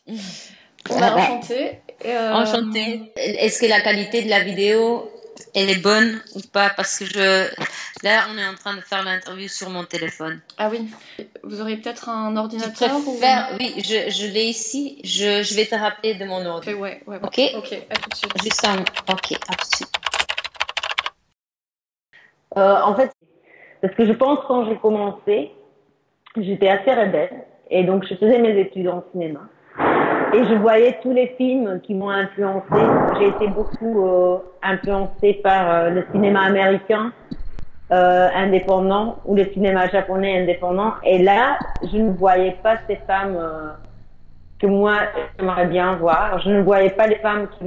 Bon, bah, Bah, enchantée. enchantée. Est-ce que la qualité de la vidéo, elle est bonne ou pas? Parce que là, on est en train de faire l'interview sur mon téléphone. Ah oui, vous aurez peut-être un Tu ordinateur ou... préfères, oui, je l'ai ici. Je vais te rappeler de mon ordi. Ouais, ouais, ouais. Ok? Ok, à tout de suite. Juste un. Ok, à tout de suite. En fait, parce que je pense quand j'ai commencé, j'étais assez rebelle et donc je faisais mes études en cinéma et je voyais tous les films qui m'ont influencé. J'ai été beaucoup influencée par le cinéma américain indépendant ou le cinéma japonais indépendant et là, je ne voyais pas ces femmes que moi j'aimerais bien voir. Je ne voyais pas les femmes qui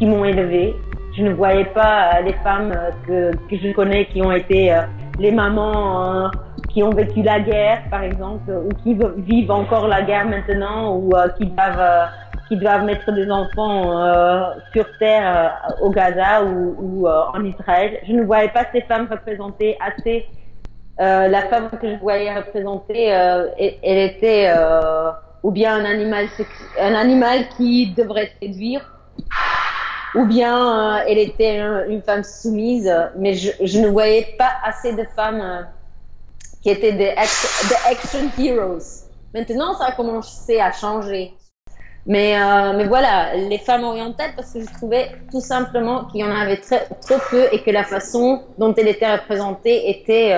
m'ont élevée. Je ne voyais pas les femmes que je connais qui ont été les mamans qui ont vécu la guerre, par exemple, ou qui vivent encore la guerre maintenant, ou qui doivent mettre des enfants sur terre au Gaza ou en Israël. Je ne voyais pas ces femmes représentées assez. La femme que je voyais représentée, elle était ou bien un animal qui devrait séduire, ou bien elle était une femme soumise, mais je ne voyais pas assez de femmes qui étaient des action heroes. Maintenant, ça a commencé à changer. Mais voilà, les femmes orientales, parce que je trouvais tout simplement qu'il y en avait trop peu et que la façon dont elles étaient représentées était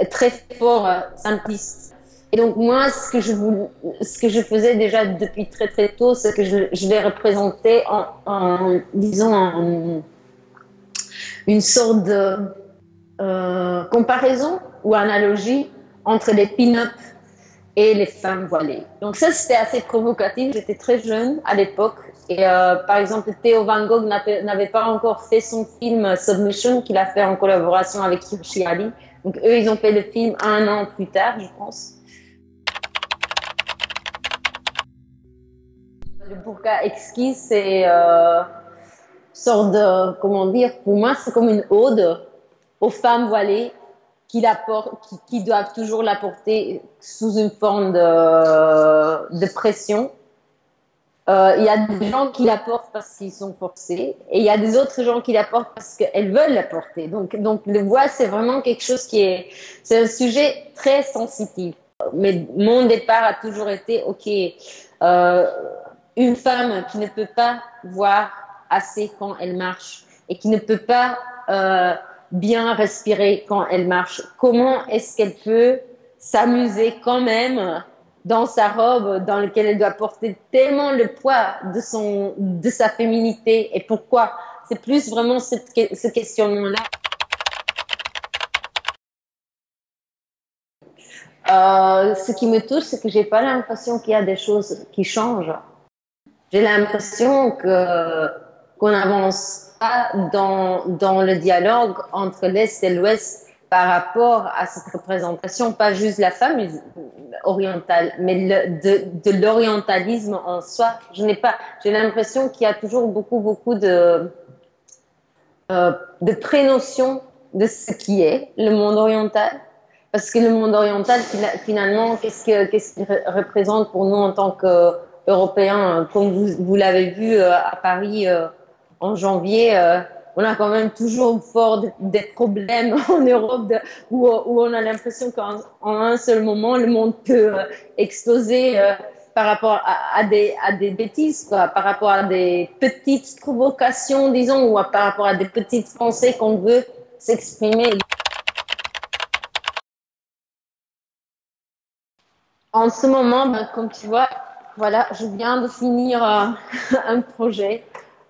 très fort, simpliste. Et donc moi, ce que je faisais déjà depuis très très tôt, c'est que je les représentais disons, en une sorte de comparaison ou analogie entre les pin-up et les femmes voilées. Donc ça, c'était assez provocatif. J'étais très jeune à l'époque. Et par exemple, Theo Van Gogh n'avait pas encore fait son film Submission, qu'il a fait en collaboration avec Hirsi Ali. Donc eux, ils ont fait le film un an plus tard, je pense. Le burqa exquis, c'est sorte de, comment dire, pour moi, c'est comme une ode aux femmes voilées qui doivent toujours la porter sous une forme de pression. Il y a des gens qui la portent parce qu'ils sont forcés et il y a des autres gens qui la portent parce qu'elles veulent la porter. Donc le voile, c'est vraiment quelque chose c'est un sujet très sensitif. Mais mon départ a toujours été, ok, euh, une femme qui ne peut pas voir assez quand elle marche et qui ne peut pas bien respirer quand elle marche, comment est-ce qu'elle peut s'amuser quand même dans sa robe dans laquelle elle doit porter tellement le poids de sa féminité et pourquoi? C'est plus vraiment ce questionnement-là. Ce qui me touche, c'est que j'ai pas l'impression qu'il y a des choses qui changent. J'ai l'impression qu'on n'avance pas dans le dialogue entre l'Est et l'Ouest par rapport à cette représentation, pas juste la femme orientale, mais de l'orientalisme en soi. J'ai l'impression qu'il y a toujours beaucoup de prénotions de ce qui est le monde oriental. Parce que le monde oriental, finalement, qu'est-ce qu'il représente pour nous en tant qu'Européens? Comme vous l'avez vu à Paris en janvier, on a quand même toujours fort des problèmes en Europe où on a l'impression qu'en un seul moment, le monde peut exploser par rapport à des bêtises, quoi, par rapport à des petites provocations, disons, ou par rapport à des petites pensées qu'on veut s'exprimer. En ce moment, ben, comme tu vois, voilà, je viens de finir un projet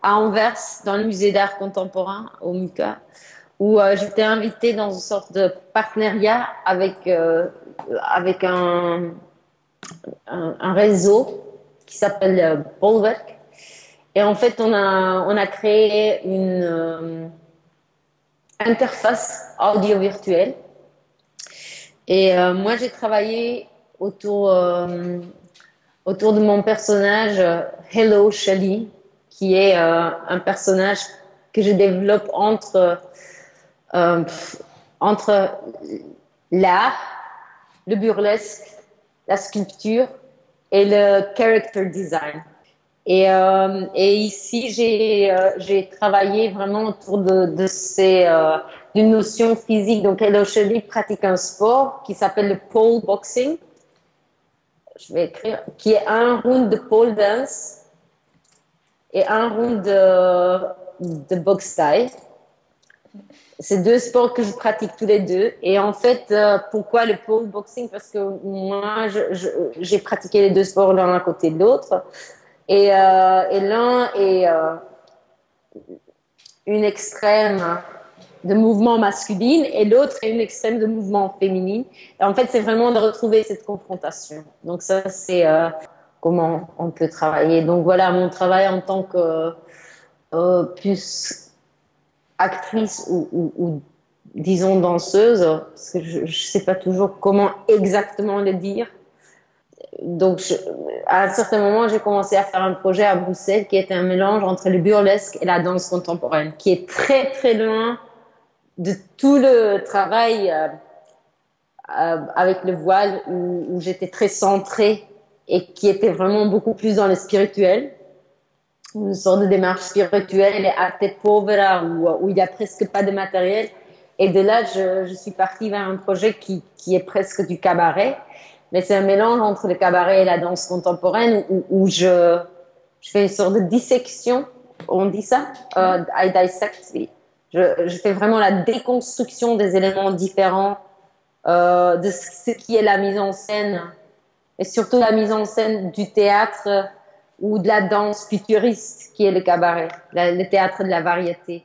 à Anvers, dans le musée d'art contemporain, au MUCA, où j'étais invitée dans une sorte de partenariat avec un réseau qui s'appelle Bolwerk. Et en fait, on a créé une interface audio virtuelle. Et moi, j'ai travaillé autour de mon personnage Hello Shelly, qui est un personnage que je développe euh, entre l'art, le burlesque, la sculpture et le character design. Et ici, j'ai travaillé vraiment autour d'une notion physique. Donc, elle aujourd'hui pratique un sport qui s'appelle le pole boxing. Je vais écrire, qui est un round de pole dance et un round de boxe thaï. C'est deux sports que je pratique tous les deux. Et en fait, pourquoi le pole boxing? Parce que moi, j'ai pratiqué les deux sports l'un à côté de l'autre. Et l'un est une extrême de mouvement masculin et l'autre est une extrême de mouvement féminin. Et en fait, c'est vraiment de retrouver cette confrontation. Donc ça, c'est comment on peut travailler. Donc voilà, mon travail en tant que plus actrice ou disons danseuse, parce que je ne sais pas toujours comment exactement le dire. Donc, à un certain moment, j'ai commencé à faire un projet à Bruxelles qui était un mélange entre le burlesque et la danse contemporaine, qui est très, très loin de tout le travail avec le voile où j'étais très centrée et qui était vraiment beaucoup plus dans le spirituel, une sorte de démarche spirituelle et arte povera où il n'y a presque pas de matériel. Et de là, je suis partie vers un projet qui est presque du cabaret. Mais c'est un mélange entre le cabaret et la danse contemporaine où je fais une sorte de dissection, on dit ça, I dissect. Je fais vraiment la déconstruction des éléments différents de ce qui est la mise en scène, et surtout la mise en scène du théâtre ou de la danse futuriste qui est le cabaret, le théâtre de la variété.